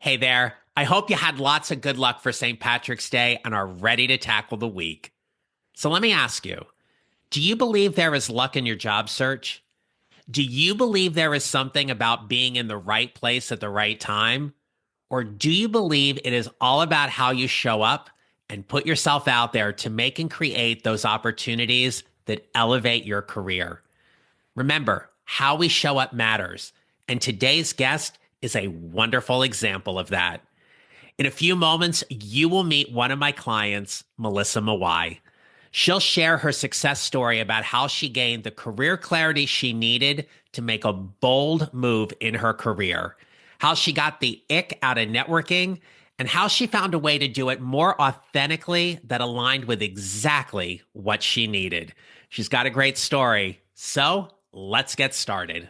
Hey there. I hope you had lots of good luck for St. Patrick's Day and are ready to tackle the week. So let me ask you, do you believe there is luck in your job search? Do you believe there is something about being in the right place at the right time? Or do you believe it is all about how you show up and put yourself out there to make and create those opportunities that elevate your career? Remember, how we show up matters. And today's guest is a wonderful example of that. In a few moments, you will meet one of my clients, Melissa Mawai. She'll share her success story about how she gained the career clarity she needed to make a bold move in her career, how she got the ick out of networking, and how she found a way to do it more authentically that aligned with exactly what she needed. She's got a great story. So let's get started.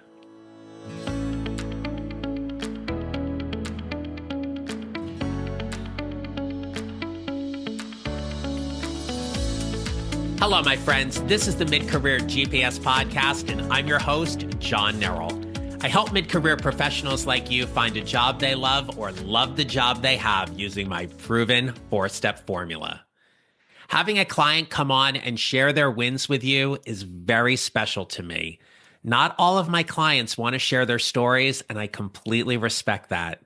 Hello, my friends. This is the Mid-Career GPS podcast, and I'm your host, John Nerrell. I help mid-career professionals like you find a job they love or love the job they have using my proven four-step formula. Having a client come on and share their wins with you is very special to me. Not all of my clients want to share their stories, and I completely respect that.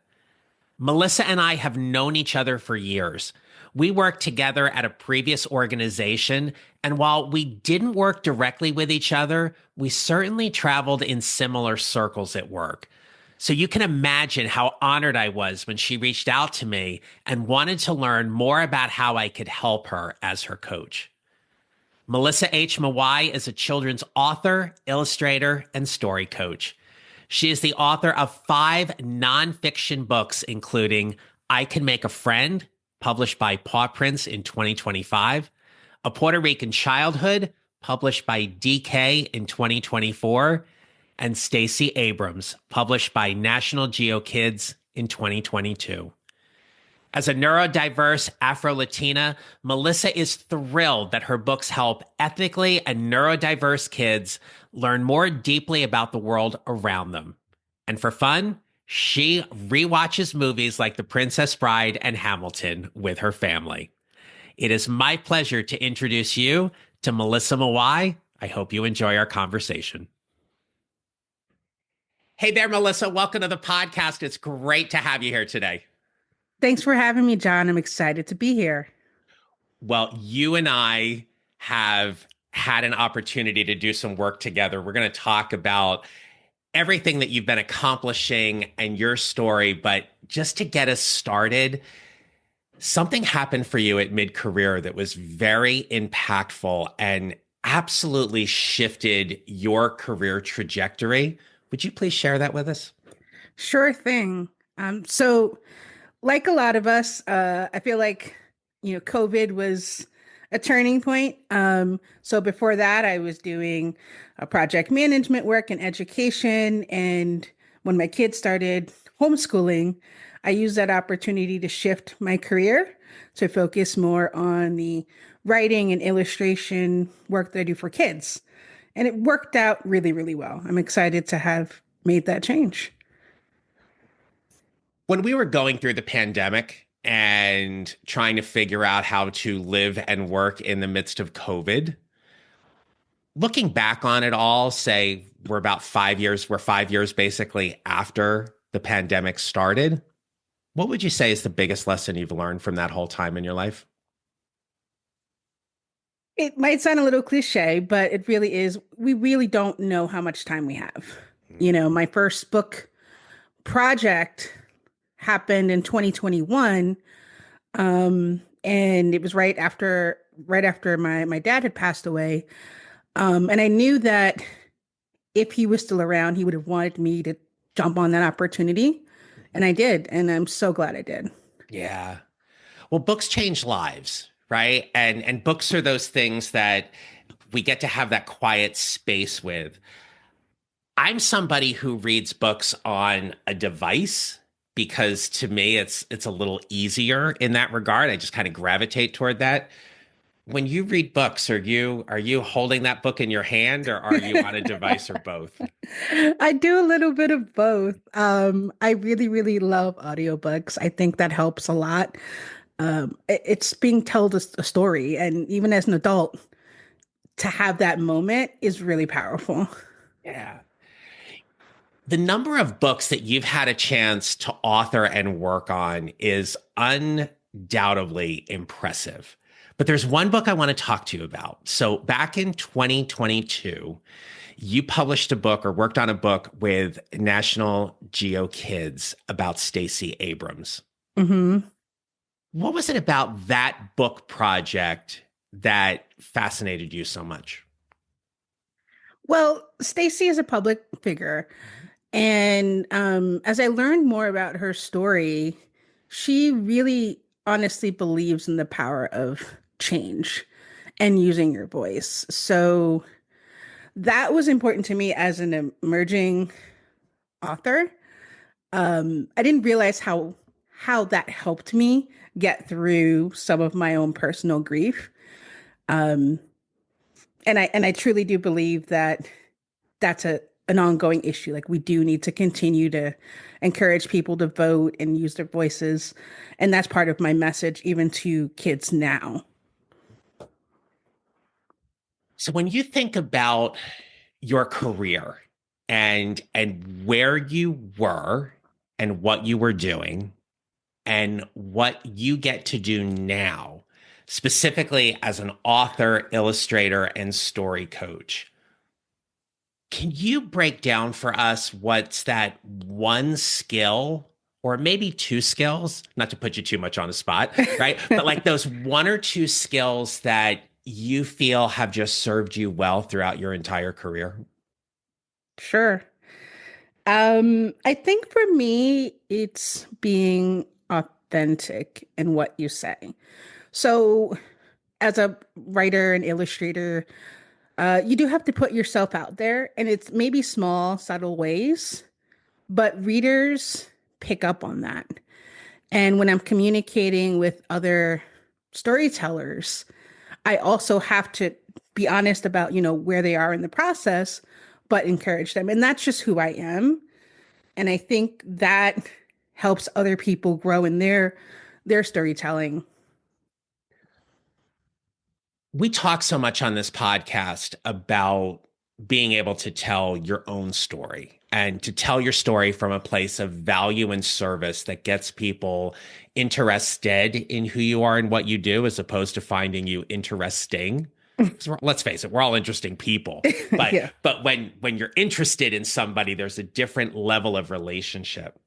Melissa and I have known each other for years. We worked together at a previous organization, and while we didn't work directly with each other, we certainly traveled in similar circles at work. So you can imagine how honored I was when she reached out to me and wanted to learn more about how I could help her as her coach. Melissa H. Mwai is a children's author, illustrator, and story coach. She is the author of 5 nonfiction books, including I Can Make a Friend, published by Paw Prints in 2025, A Puerto Rican Childhood, published by DK in 2024, and Stacey Abrams, published by National Geo Kids in 2022. As a neurodiverse Afro-Latina, Melissa is thrilled that her books help ethnically and neurodiverse kids learn more deeply about the world around them. And for fun, she rewatches movies like The Princess Bride and Hamilton with her family. It is my pleasure to introduce you to Melissa Mawai. I hope you enjoy our conversation. Hey there, Melissa. Welcome to the podcast. It's great to have you here today. Thanks for having me, John. I'm excited to be here. Well, you and I have had an opportunity to do some work together. We're going to talk about everything that you've been accomplishing and your story, but just to get us started, something happened for you at mid-career that was very impactful and absolutely shifted your career trajectory. Would you please share that with us? Sure thing. So like a lot of us, I feel like, COVID was a turning point. So before that, I was doing project management work and education. And when my kids started homeschooling, I used that opportunity to shift my career to focus more on the writing and illustration work that I do for kids. And it worked out really, really well. I'm excited to have made that change. When we were going through the pandemic and trying to figure out how to live and work in the midst of COVID, looking back on it all, say we're 5 years basically after the pandemic started. What would you say is the biggest lesson you've learned from that whole time in your life? It might sound a little cliche, but it really is. We really don't know how much time we have. My first book project happened in 2021. And it was right after my dad had passed away. And I knew that if he was still around, he would have wanted me to jump on that opportunity. And I did. And I'm so glad I did. Yeah. Well, books change lives, right? And books are those things that we get to have that quiet space with. I'm somebody who reads books on a device because to me it's a little easier in that regard. I just kind of gravitate toward that. When you read books, are you holding that book in your hand or are you on a device or both? I do a little bit of both. I really, really love audiobooks. I think that helps a lot. It's being told a story, and even as an adult, to have that moment is really powerful. Yeah. The number of books that you've had a chance to author and work on is undoubtedly impressive. But there's one book I want to talk to you about. So back in 2022, you published a book or worked on a book with National Geo Kids about Stacey Abrams. Hmm. What was it about that book project that fascinated you so much? Well, Stacey is a public figure, and as I learned more about her story, she really honestly believes in the power of change and using your voice. So that was important to me as an emerging author. I didn't realize how that helped me get through some of my own personal grief. Um, and I truly do believe that that's an ongoing issue. Like we do need to continue to encourage people to vote and use their voices, and that's part of my message, even to kids now. So when you think about your career and where you were and what you were doing and what you get to do now, specifically as an author, illustrator, and story coach, can you break down for us what's that one skill or maybe two skills, not to put you too much on the spot, right? But like those one or two skills that you feel have just served you well throughout your entire career? Sure. I think for me, it's being authentic in what you say. So, as a writer and illustrator, you do have to put yourself out there, and it's maybe small, subtle ways, but readers pick up on that. And when I'm communicating with other storytellers, I also have to be honest about, where they are in the process, but encourage them. And that's just who I am. And I think that helps other people grow in their storytelling. We talk so much on this podcast about being able to tell your own story and to tell your story from a place of value and service that gets people interested in who you are and what you do, as opposed to finding you interesting. 'Cause let's face it, we're all interesting people, but Yeah. but when you're interested in somebody, there's a different level of relationship.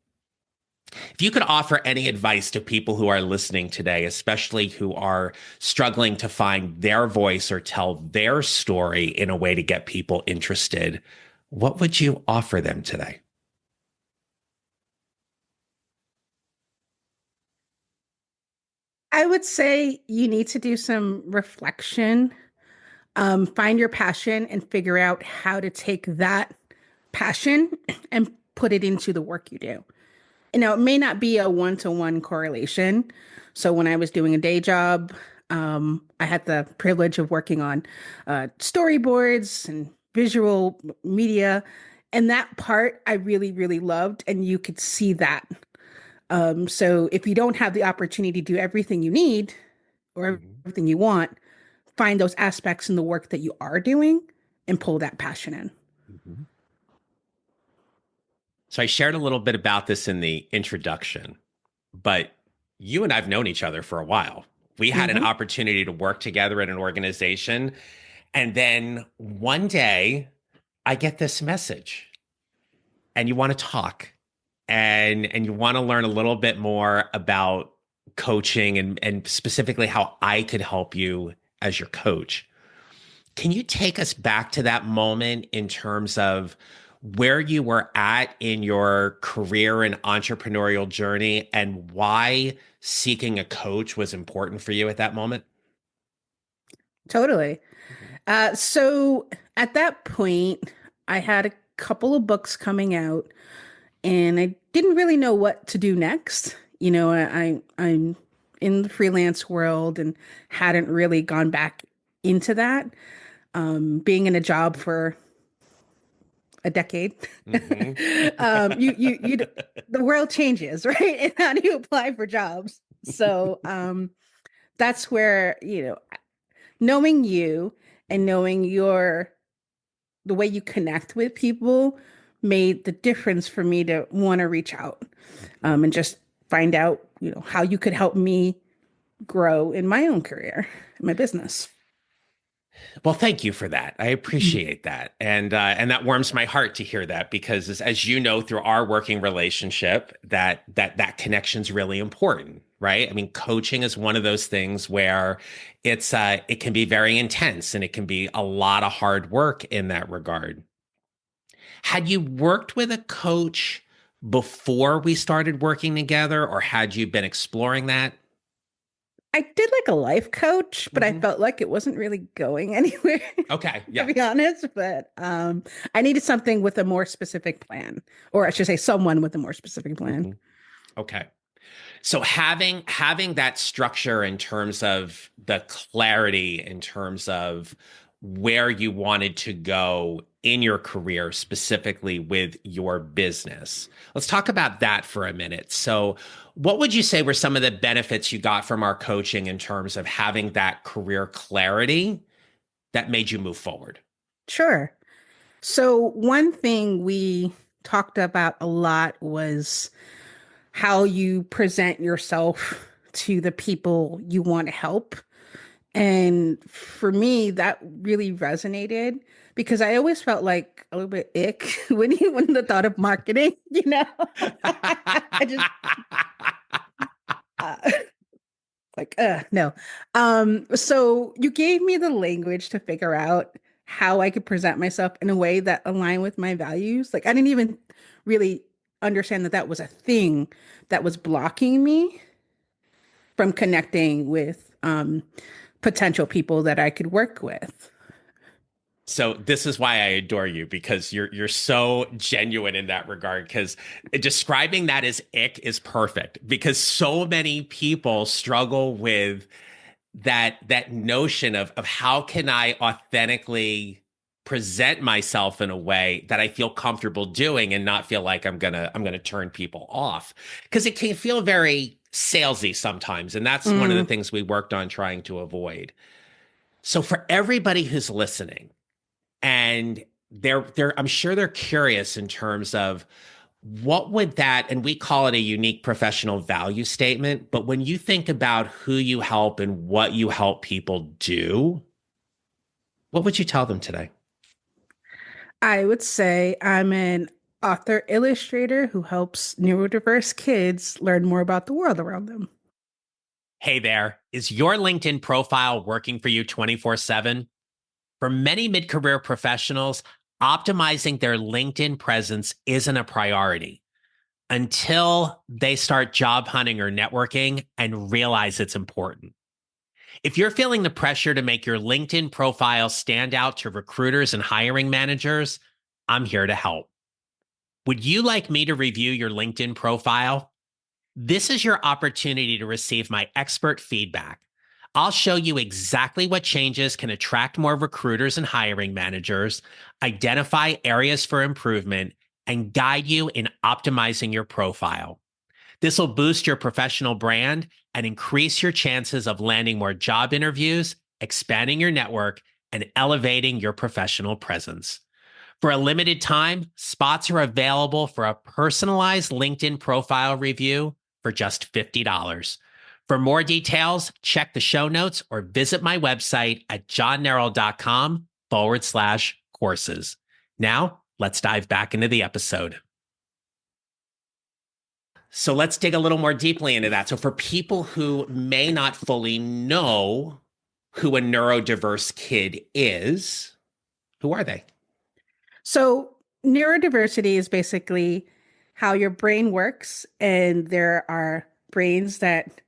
If you could offer any advice to people who are listening today, especially who are struggling to find their voice or tell their story in a way to get people interested, what would you offer them today? I would say you need to do some reflection, find your passion, and figure out how to take that passion and put it into the work you do. It may not be a one-to-one correlation. So when I was doing a day job, I had the privilege of working on storyboards and visual media. And that part I really, really loved. And you could see that. So if you don't have the opportunity to do everything you need or Mhm, everything you want, find those aspects in the work that you are doing and pull that passion in. mhm. So I shared a little bit about this in the introduction, but you and I've known each other for a while. We had an Hmm. opportunity to work together in an organization. And then one day I get this message and you want to talk and you want to learn a little bit more about coaching and specifically how I could help you as your coach. Can you take us back to that moment in terms of where you were at in your career and entrepreneurial journey and why seeking a coach was important for you at that moment? Totally. So at that point, I had a couple of books coming out, and I didn't really know what to do next. I'm in the freelance world and hadn't really gone back into that. Being in a job for a decade, Hmm. the world changes, right? And how do you apply for jobs? So that's where, knowing you and knowing the way you connect with people made the difference for me to want to reach out and just find out, how you could help me grow in my own career, in my business. Well, thank you for that. I Mhm. appreciate that, and that warms my heart to hear that because, as you know, through our working relationship, that connection's really important, right? I mean, coaching is one of those things where it can be very intense and it can be a lot of hard work in that regard. Had you worked with a coach before we started working together, or had you been exploring that? I did like a life coach, but I Hmm. felt like it wasn't really going anywhere, Okay, to yeah. be honest. But I needed something with a more specific plan, or I should say, someone with a more specific plan. Hmm. Okay. So having that structure in terms of the clarity in terms of where you wanted to go in your career, specifically with your business. Let's talk about that for a minute. So, what would you say were some of the benefits you got from our coaching in terms of having that career clarity that made you move forward? Sure. So, one thing we talked about a lot was how you present yourself to the people you want to help. And for me, that really resonated because I always felt like a little bit ick when the thought of marketing. I just uh, no. So you gave me the language to figure out how I could present myself in a way that aligned with my values. Like I didn't even really understand that that was a thing that was blocking me from connecting with potential people that I could work with. So this is why I adore you because you're so genuine in that regard because describing that as ick is perfect because so many people struggle with that notion of how can I authentically present myself in a way that I feel comfortable doing and not feel like I'm gonna turn people off because it can feel very salesy sometimes and that's one of the Mm, things we worked on trying to avoid. So for everybody who's listening and they're I'm sure they're curious in terms of what would that, and we call it a unique professional value statement, but when you think about who you help and what you help people do, what would you tell them today? I would say I'm an author illustrator who helps neurodiverse kids learn more about the world around them. Hey there, is your LinkedIn profile working for you 24/7? For many mid career professionals, optimizing their LinkedIn presence isn't a priority until they start job hunting or networking and realize it's important. If you're feeling the pressure to make your LinkedIn profile stand out to recruiters and hiring managers, I'm here to help. Would you like me to review your LinkedIn profile? This is your opportunity to receive my expert feedback. I'll show you exactly what changes can attract more recruiters and hiring managers, identify areas for improvement, and guide you in optimizing your profile. This will boost your professional brand and increase your chances of landing more job interviews, expanding your network, and elevating your professional presence. For a limited time, spots are available for a personalized LinkedIn profile review for just $50. For more details, check the show notes or visit my website at johnneral.com/courses. Now, let's dive back into the episode. So let's dig a little more deeply into that. So for people who may not fully know who a neurodiverse kid is, who are they? So, neurodiversity is basically how your brain works, and there are brains that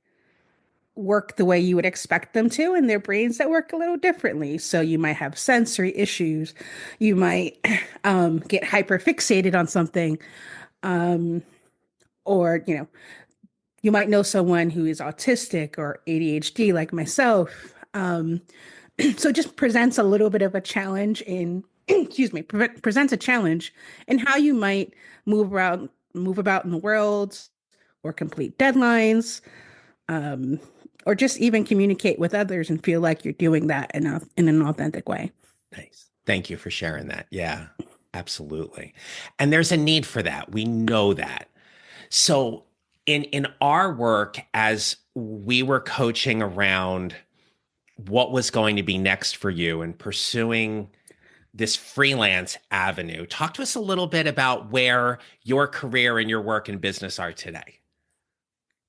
work the way you would expect them to, and there are brains that work a little differently. So, you might have sensory issues, you might get hyperfixated on something, or you might know someone who is autistic or ADHD like myself. So it just presents a little bit of a challenge in, excuse me, presents a challenge in how you might move about in the world, or complete deadlines, um, or just even communicate with others and feel like you're doing that in an authentic way. Nice. Thank you for sharing that. Yeah, absolutely. And there's a need for that. We know that. So in our work, as we were coaching around what was going to be next for you and pursuing this freelance avenue, talk to us a little bit about where your career and your work and business are today.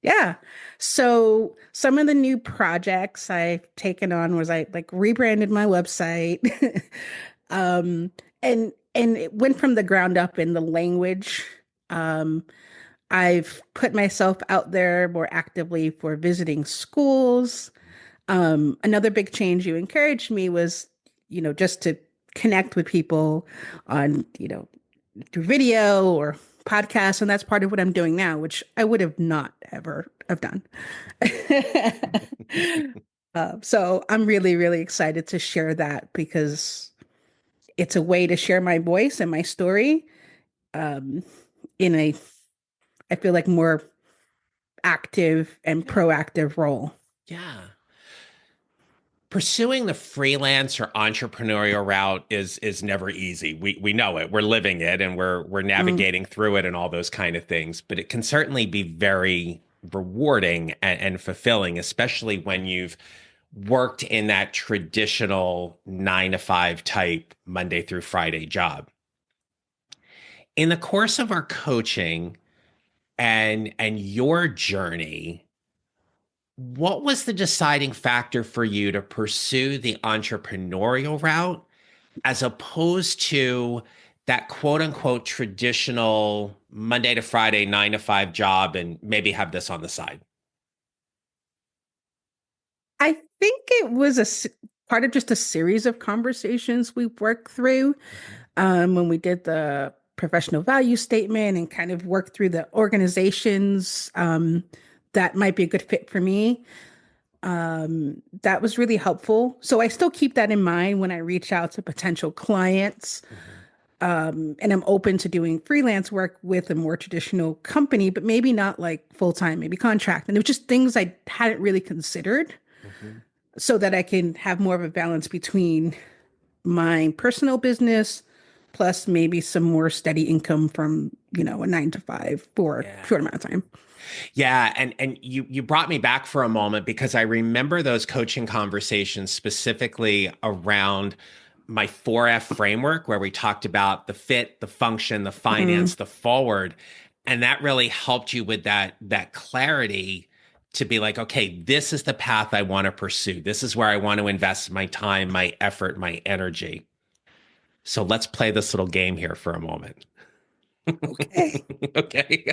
Yeah. So some of the new projects I've taken on was I like rebranded my website. um and it went from the ground up in the language. Um I've put myself out there more actively for visiting schools. Another big change you encouraged me was, just to connect with people on, through video or podcasts, and that's part of what I'm doing now, which I would have not ever have done. So I'm really, really excited to share that because it's a way to share my voice and my story, um, in a, I feel like, more active and Yeah. proactive role. Yeah. Pursuing the freelance or entrepreneurial route is never easy. We know it. We're living it and we're Mm, navigating through it and all those kind of things. But it can certainly be very rewarding and fulfilling, especially when you've worked in that traditional 9 to 5 type Monday through Friday job. In the course of our coaching and your journey, what was the deciding factor for you to pursue the entrepreneurial route as opposed to that quote unquote traditional Monday to Friday 9 to 5 job and maybe have this on the side? I think it was part of just a series of conversations we worked through, Mhm. when we did the professional value statement and kind of worked through the organizations, that might be a good fit for me. That was really helpful. So I still keep that in mind when I reach out to potential clients. Mhm. And I'm open to doing freelance work with a more traditional company, but maybe not like full time, maybe contract. And it was just things I hadn't really considered, Mhm. so that I can have more of a balance between my personal business plus maybe some more steady income from, a 9 to 5 for a Yeah. short amount of time. Yeah, and you brought me back for a moment because I remember those coaching conversations specifically around my 4F framework where we talked about the fit, the function, the Mm, finance, the forward, and that really helped you with that clarity to be like, okay, this is the path I want to pursue. This is where I want to invest my time, my effort, my energy. So let's play this little game here for a moment. okay. Okay.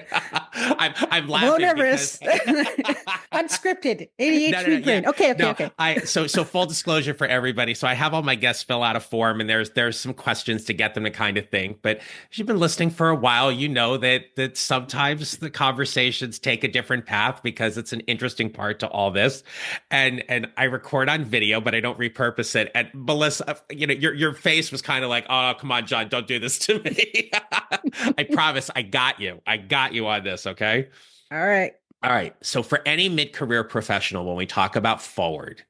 I'm I'm a little laughing because nervous. Unscripted, no, ADHD yeah. brain. Okay, okay, No, okay. so full disclosure for everybody. So I have all my guests fill out a form and there's some questions to get them to kind of think. But if you've been listening for a while, you know that sometimes the conversations take a different path because it's an interesting part to all this. And I record on video, but I don't repurpose it. And Melissa, your face was kind of like, oh, come on, John, don't do this to me. I promise I got you. I got you on this, okay? All right. All right. So for any mid-career professional, when we talk about forward,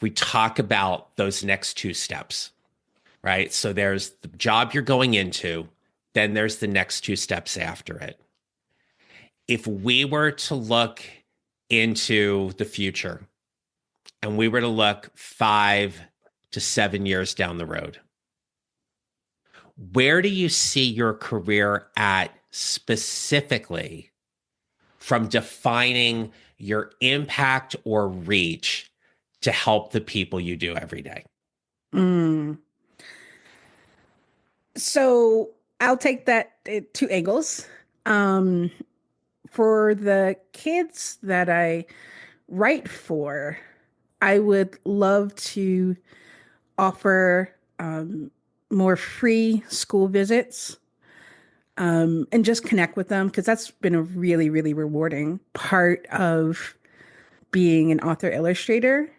we talk about those next two steps, right? So there's the job you're going into, then there's the next two steps after it. If we were to look into the future and we were to look 5 to 7 years down the road, where do you see your career at specifically from defining your impact or reach to help the people you do every day? Mm. So I'll take that two angles. Um, for the kids that I write for, I would love to offer more free school visits. and just connect with them because that's been a really, really rewarding part of being an author illustrator.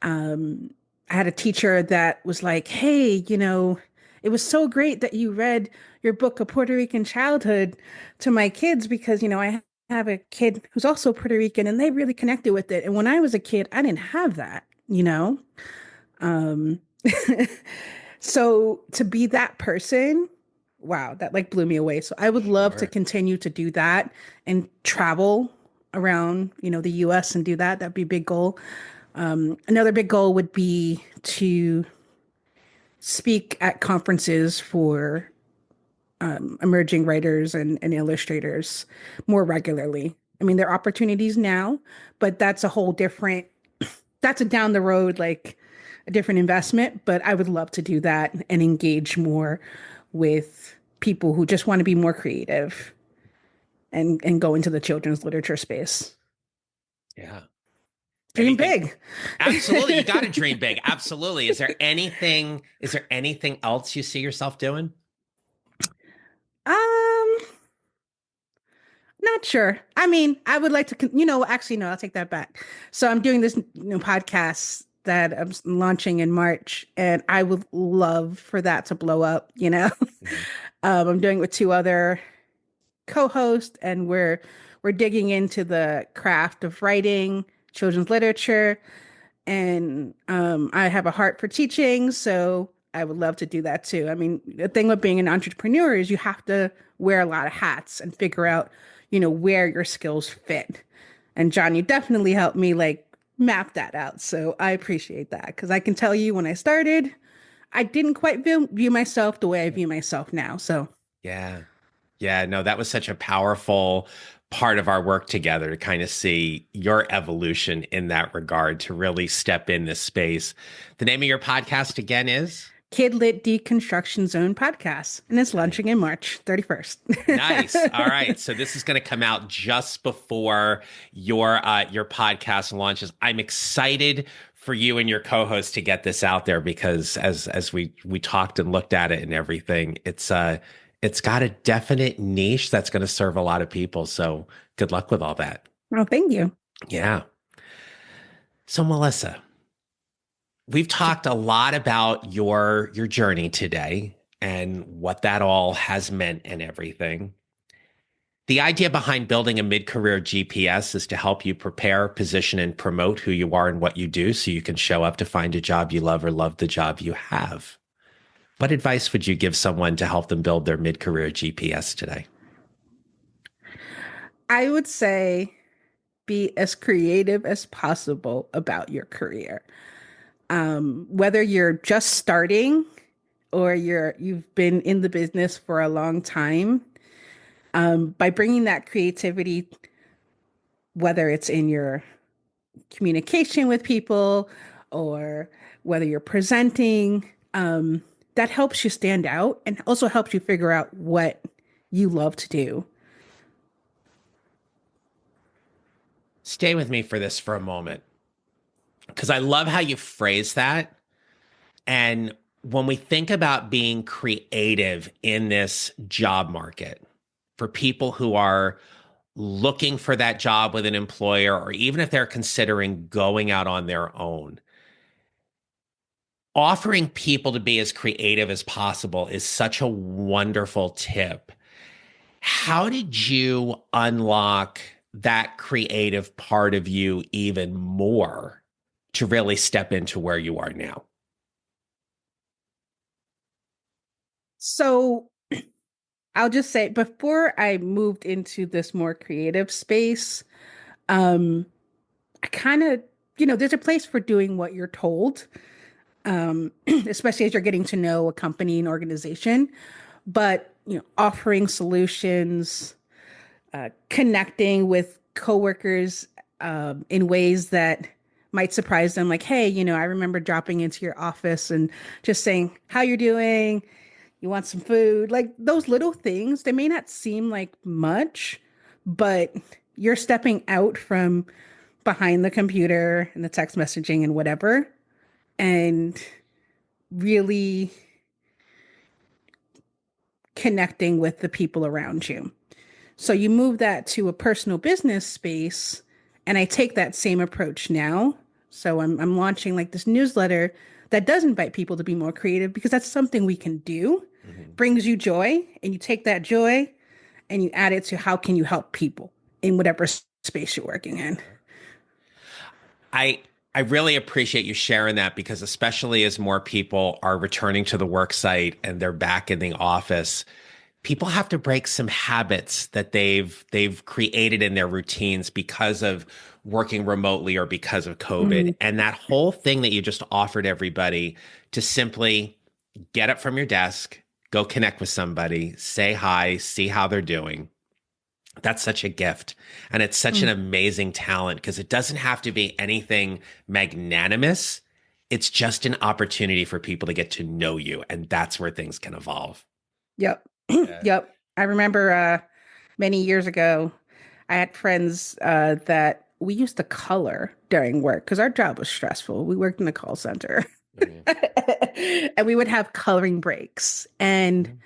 Um, I had a teacher that was like, "Hey, it was so great that you read your book, A Puerto Rican Childhood, to my kids because, I have a kid who's also Puerto Rican and they really connected with it. And when I was a kid, I didn't have that. Um, so to be that person, wow, that like blew me away. So I would love to Sure. continue to do that and travel around, the US and do that. That'd be a big goal. Another big goal would be to speak at conferences for emerging writers and illustrators more regularly. I mean, there are opportunities now, but that's a down the road, like a different investment. But I would love to do that and engage more with people who just want to be more creative and go into the children's literature space. Yeah. Dream Anything? big. Absolutely. You got to dream big. Absolutely. Is there anything else you see yourself doing? um, Not sure. I mean, I would like to, actually, no, I'll take that back. So I'm doing this new podcast that I'm launching in March, and I would love for that to blow up. Mhm. I'm doing it with two other co-hosts, and we're digging into the craft of writing children's literature, and I have a heart for teaching, so I would love to do that too. I mean, the thing with being an entrepreneur is you have to wear a lot of hats and figure out, where your skills fit. And John, you definitely helped me like map that out. So I appreciate that because I can tell you when I started, I didn't quite view myself the way I view myself now. So Yeah. Yeah, no, that was such a powerful part of our work together to kind of see your evolution in that regard, to really step in this space. The name of your podcast again is? Kid Lit Deconstruction Zone podcast, and it's Nice. launching in March 31st. Nice. All right. So this is going to come out just before your podcast launches. I'm excited for you and your co-host to get this out there because as we talked and looked at it and everything, it's got a definite niche that's going to serve a lot of people. So good luck with all that. Oh, thank you. Yeah. So Melissa, we've talked a lot about your journey today and what that all has meant and everything. The idea behind building a mid-career GPS is to help you prepare, position, and promote who you are and what you do so you can show up to find a job you love or love the job you have. What advice would you give someone to help them build their mid-career GPS today? I would say be as creative as possible about your career. Whether you're just starting or you've been in the business for a long time, by bringing that creativity, whether it's in your communication with people or whether you're presenting, that helps you stand out and also helps you figure out what you love to do. Stay with me for this for a moment because I love how you phrase that. And when we think about being creative in this job market, for people who are looking for that job with an employer, or even if they're considering going out on their own, offering people to be as creative as possible is such a wonderful tip. How did you unlock that creative part of you even more to really step into where you are now? So I'll just say before I moved into this more creative space, um, I kind of, there's a place for doing what you're told, especially as you're getting to know a company and organization. But, offering solutions, connecting with coworkers in ways that might surprise them, like, hey, I remember dropping into your office and just saying, how you're doing? You want some food? Like those little things, they may not seem like much, but you're stepping out from behind the computer and the text messaging and whatever, and really connecting with the people around you. So you move that to a personal business space, and I take that same approach now. So I'm launching like this newsletter that does invite people to be more creative, because that's something we can do. Brings you joy, and you take that joy and you add it to how can you help people in whatever space you're working in. I really appreciate you sharing that, because especially as more people are returning to the work site and they're back in the office, people have to break some habits that they've created in their routines because of working remotely or because of COVID. And that whole thing that you just offered everybody to simply get up from your desk, go connect with somebody, say hi, see how they're doing. That's such a gift. And it's such an amazing talent, because it doesn't have to be anything magnanimous. It's just an opportunity for people to get to know you. And that's where things can evolve. Yep. Yep. I remember many years ago, I had friends that we used to color during work because our job was stressful. We worked in a call center. And we would have coloring breaks. And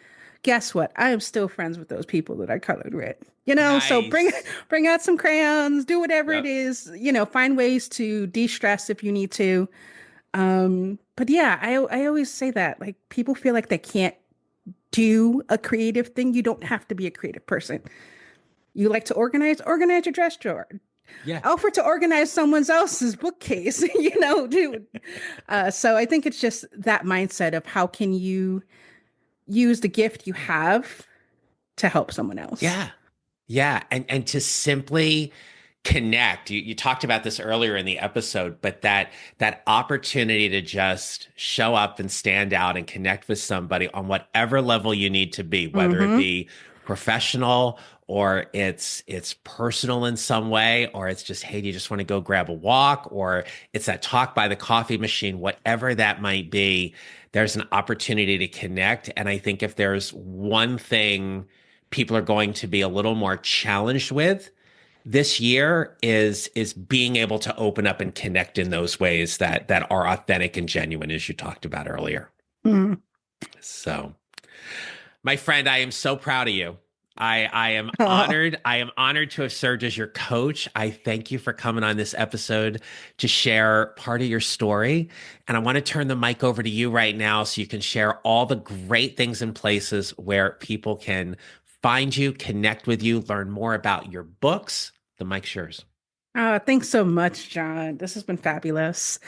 guess what? I am still friends with those people that I colored with. So bring out some crayons, do whatever it is, find ways to de-stress if you need to. But yeah, I always say that, like, people feel like they can't do a creative thing. You don't have to be a creative person. You like to organize your dress drawer. Yeah. Offer to organize someone else's bookcase, dude. So I think it's just that mindset of how can you use the gift you have to help someone else. Yeah. Yeah. And to simply connect. You talked about this earlier in the episode, but that opportunity to just show up and stand out and connect with somebody on whatever level you need to be, whether it be professional or it's personal in some way, or it's just, hey, do you just want to go grab a walk, or it's that talk by the coffee machine, whatever that might be, there's an opportunity to connect. And I think if there's one thing people are going to be a little more challenged with this year is being able to open up and connect in those ways that are authentic and genuine, as you talked about earlier. So, my friend, I am so proud of you. I am honored. I am honored to have served as your coach. I thank you for coming on this episode to share part of your story. And I want to turn the mic over to you right now so you can share all the great things and places where people can find you, connect with you, learn more about your books. The mic's yours. Thanks so much, John. This has been fabulous.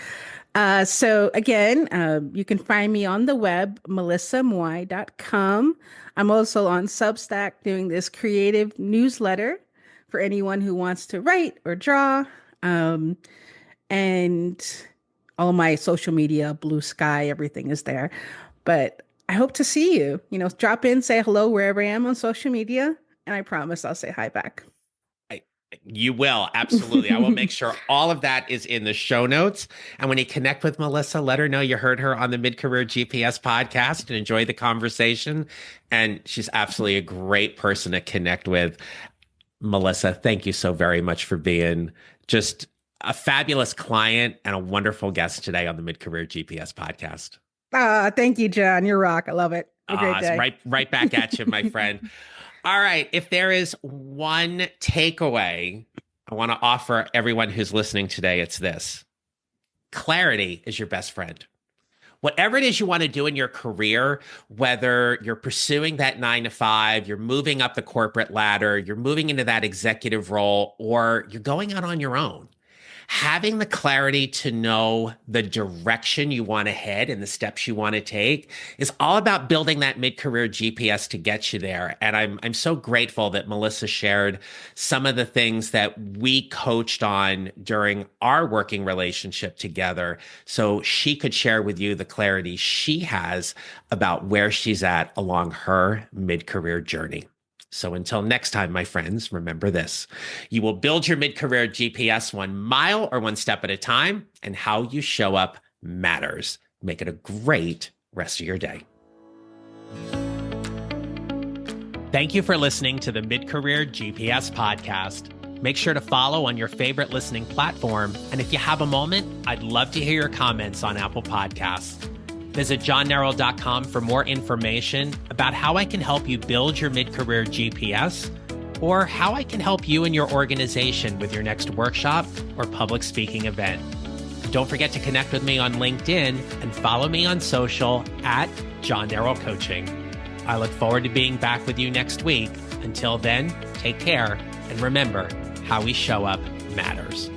So again, you can find me on the web, melissamwai.com. I'm also on Substack doing this creative newsletter for anyone who wants to write or draw. And all my social media, Blue Sky, everything is there. But I hope to see you. Drop in, say hello wherever I am on social media, and I promise I'll say hi back. You will. Absolutely. I will make sure all of that is in the show notes. And when you connect with Melissa, let her know you heard her on the Mid-Career GPS podcast and enjoy the conversation. And she's absolutely a great person to connect with. Melissa, thank you so very much for being just a fabulous client and a wonderful guest today on the Mid-Career GPS podcast. Thank you, John. You're rock. I love it. Have a great day. Right back at you, my friend. All right. If there is one takeaway I want to offer everyone who's listening today, it's this. Clarity is your best friend. Whatever it is you want to do in your career, whether you're pursuing that 9-to-5, you're moving up the corporate ladder, you're moving into that executive role, or you're going out on your own, having the clarity to know the direction you want to head and the steps you want to take is all about building that mid-career GPS to get you there. And I'm so grateful that Melissa shared some of the things that we coached on during our working relationship together, so she could share with you the clarity she has about where she's at along her mid-career journey. So until next time, my friends, remember this. You will build your mid-career GPS 1 mile or 1 step at a time, and how you show up matters. Make it a great rest of your day. Thank you for listening to the Mid-Career GPS podcast. Make sure to follow on your favorite listening platform. And if you have a moment, I'd love to hear your comments on Apple Podcasts. Visit johnnerrell.com for more information about how I can help you build your mid-career GPS, or how I can help you and your organization with your next workshop or public speaking event. Don't forget to connect with me on LinkedIn and follow me on social at John Nerrell Coaching. I look forward to being back with you next week. Until then, take care, and remember, how we show up matters.